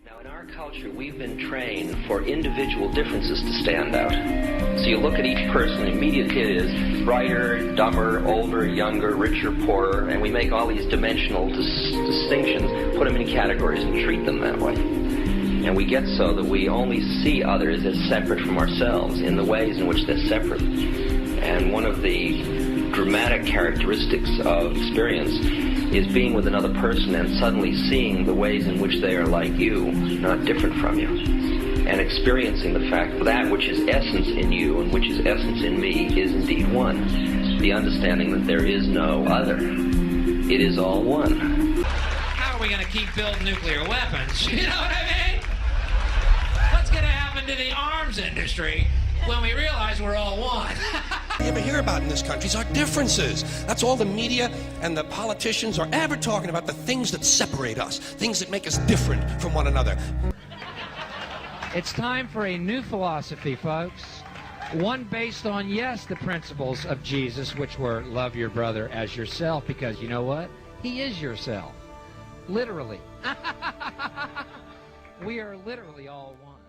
Now, in our culture, we've been trained for individual differences to stand out. So you look at each person, immediately it is brighter, dumber, older, younger, richer, poorer, and we make all these dimensional distinctions, put them in categories and treat them that way. And we get so that we only see others as separate from ourselves in the ways in which they're separate. And one of the dramatic characteristics of experience is being with another person and suddenly seeing the ways in which they are like you, not different from you. And experiencing the fact that which is essence in you and which is essence in me is indeed one. The understanding that there is no other. It is all one. How are we going to keep building nuclear weapons? You know what I mean? What's going to happen to the arms industry when we realize we're all one? You ever hear about in this country is our differences. That's all the media and the politicians are ever talking about, the things that separate us, things that make us different from one another. It's time for a new philosophy, folks. One based on, yes, the principles of Jesus, which were love your brother as yourself, because you know what? He is yourself. Literally. We are literally all one.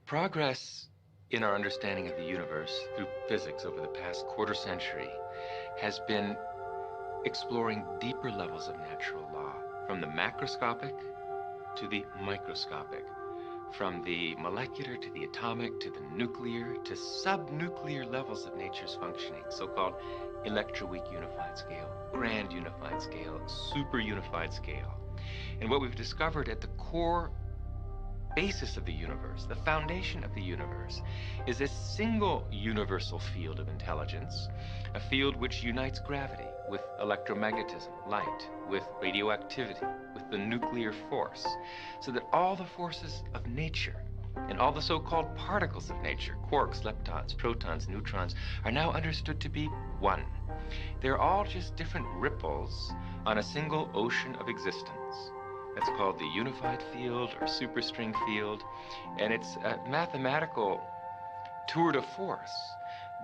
Progress in our understanding of the universe through physics over the past quarter century has been exploring deeper levels of natural law, from the macroscopic to the microscopic, from the molecular to the atomic to the nuclear to subnuclear levels of nature's functioning, so-called electroweak unified scale, grand unified scale, super unified scale. And what we've discovered at the core basis of the universe, the foundation of the universe, is a single universal field of intelligence, a field which unites gravity with electromagnetism, light, with radioactivity, with the nuclear force, so that all the forces of nature and all the so-called particles of nature, quarks, leptons, protons, neutrons, are now understood to be one. They're all just different ripples on a single ocean of existence. That's called the unified field or superstring field, and it's a mathematical tour de force.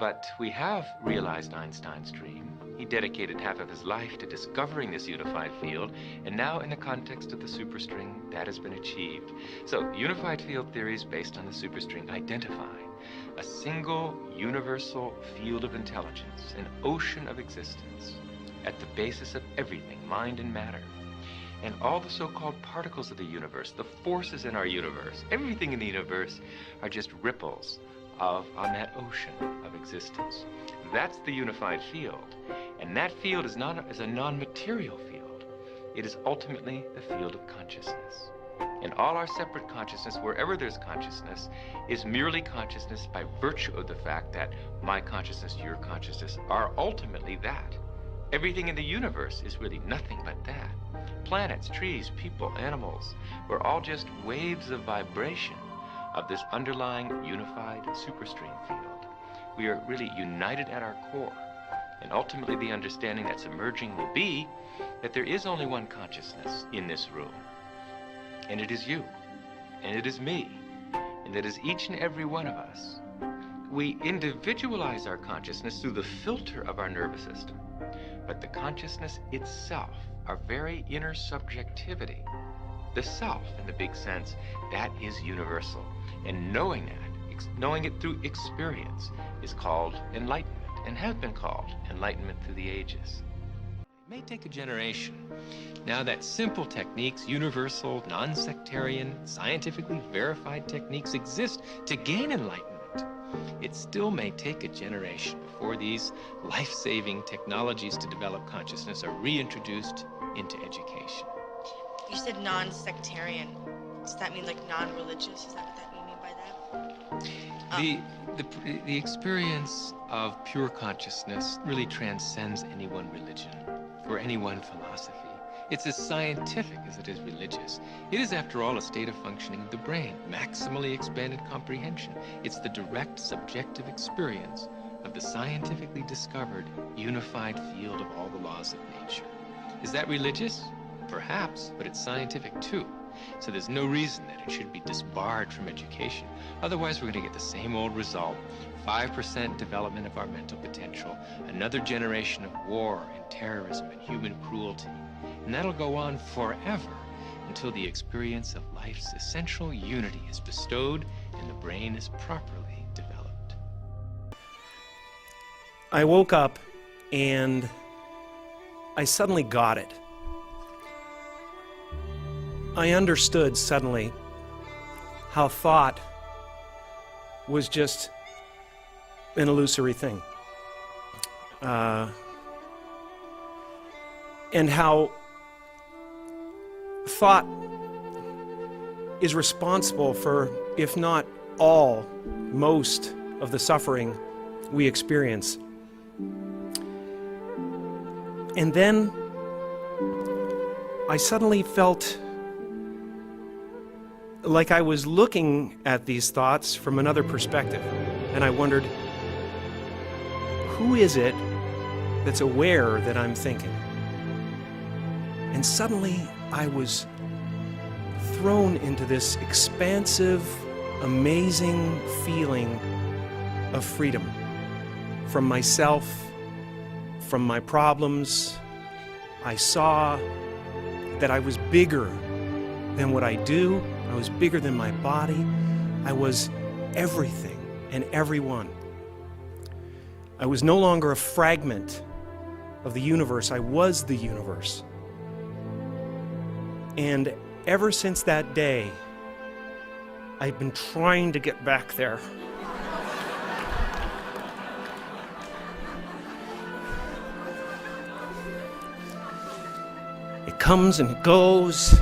But we have realized Einstein's dream. He dedicated half of his life to discovering this unified field, and now in the context of the superstring, that has been achieved. So unified field theory is based on the superstring identifying a single universal field of intelligence, an ocean of existence, at the basis of everything, mind and matter. And all the so-called particles of the universe, the forces in our universe, everything in the universe are just ripples on that ocean of existence. That's the unified field. And that field is a non-material field. It is ultimately the field of consciousness. And all our separate consciousness, wherever there's consciousness, is merely consciousness by virtue of the fact that my consciousness, your consciousness, are ultimately that. Everything in the universe is really nothing but that. Planets, trees, people, animals, we're all just waves of vibration of this underlying unified superstring field. We are really united at our core. And ultimately the understanding that's emerging will be that there is only one consciousness in this room. And it is you. And it is me. And it is each and every one of us. We individualize our consciousness through the filter of our nervous system. But the consciousness itself, our very inner subjectivity, the self in the big sense, that is universal. And knowing that, knowing it through experience, is called enlightenment, and has been called enlightenment through the ages. It may take a generation. Now that simple techniques, universal, non-sectarian, scientifically verified techniques exist to gain enlightenment, it still may take a generation before these life-saving technologies to develop consciousness are reintroduced into education. You said non-sectarian. Does that mean like non-religious? Is that what you mean by that? The experience of pure consciousness really transcends any one religion or any one philosophy. It's as scientific as it is religious. It is, after all, a state of functioning of the brain, maximally expanded comprehension. It's the direct subjective experience of the scientifically discovered unified field of all the laws of nature. Is that religious? Perhaps, but it's scientific too. So there's no reason that it should be disbarred from education. Otherwise, we're going to get the same old result. 5% development of our mental potential, another generation of war and terrorism and human cruelty. And that'll go on forever until the experience of life's essential unity is bestowed and the brain is properly developed. I woke up and I suddenly got it. I understood suddenly how thought was just an illusory thing. And how thought is responsible for, if not all, most of the suffering we experience. And then I suddenly felt like I was looking at these thoughts from another perspective. And I wondered, who is it that's aware that I'm thinking? And suddenly I was thrown into this expansive, amazing feeling of freedom from myself, from my problems. I saw that I was bigger than what I do. I was bigger than my body. I was everything and everyone. I was no longer a fragment of the universe. I was the universe. And ever since that day, I've been trying to get back there. It comes and it goes.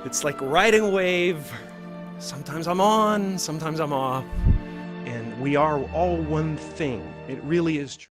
It's like riding a wave. Sometimes I'm on, sometimes I'm off. And we are all one thing. It really is true.